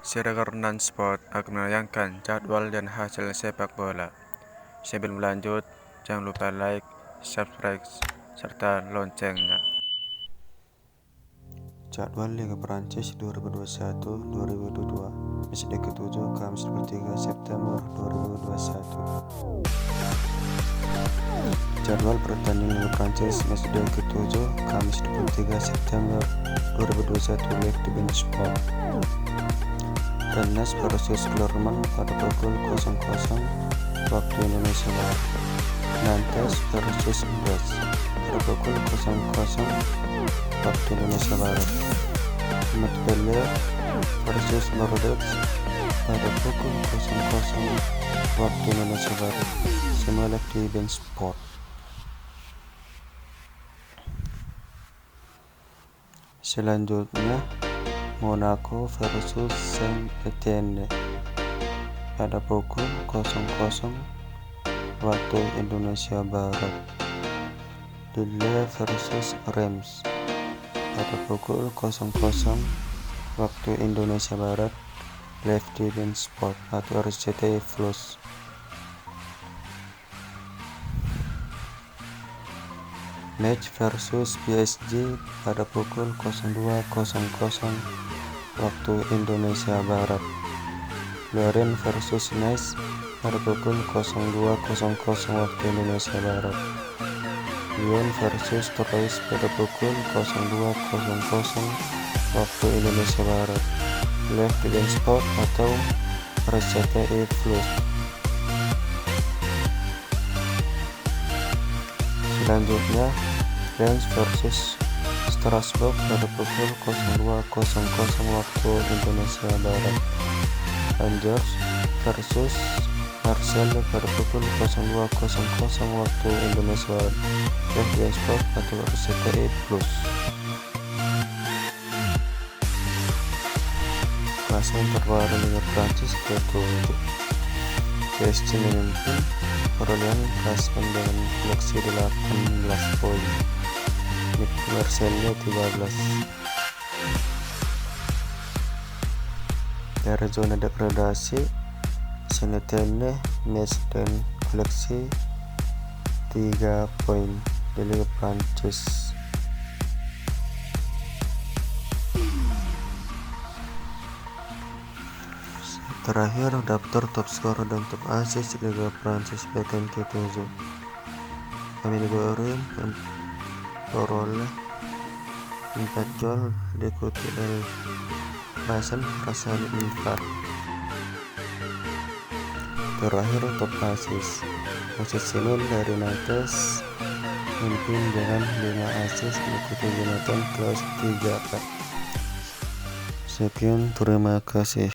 Siregar Sport akan menayangkan jadwal dan hasil sepak bola. Sebelum lanjut, jangan lupa like, subscribe, serta loncengnya. Jadwal Liga Prancis 2021-2022 match day ke-7 Kamis 23 September 2021. Jadwal pertandingan Liga Prancis match day ke-7 Kamis 23 September 2021 live di beIN Sport. Rennes versus Clermont pada pukul 00 waktu Indonesia Barat. Nantes versus Brest pada pukul 00 waktu Indonesia Barat. Montpellier versus Bordeaux pada pukul 00 waktu Indonesia Barat. Semua live di beIN Sport. Selanjutnya Monaco versus Saint-Étienne pada pukul 00 waktu Indonesia Barat. Lille versus Reims pada pukul 00 waktu Indonesia Barat, live di beIN Sport atau RCTI Plus. Metz versus PSG pada pukul 02.00 waktu Indonesia Barat. Lorient versus Nice pada pukul 02.00 waktu Indonesia Barat. Lyon versus Troyes pada pukul 02.00 waktu Indonesia Barat, live di beIN Sport atau RCTI Plus. Selanjutnya Lens versus Strasbourg pada pukul 02.00 waktu Indonesia Barat. Angers versus Marseille pada pukul 02.00 waktu Indonesia Barat, live di beIN Sport atau RCTI Plus. Klasemen terbaru Liga Prancis ke-7. PSG memimpin perolehan klasemen dengan koleksi 18 poin. Marseille 13. Dari zona degradasi, Saint-Étienne match dan koleksi 3 poin di Liga Prancis. Terakhir, daftar top skor dan top assist Liga Prancis pekan ke-7. Amine Gouiri memperoleh 4 gol, diikuti El Hassan Rassani 4. Terakhir, top assist Pochettino dari Nantes memimpin dengan 5 assist, diikuti Jonathan Klaus 3. Sekian, terima kasih.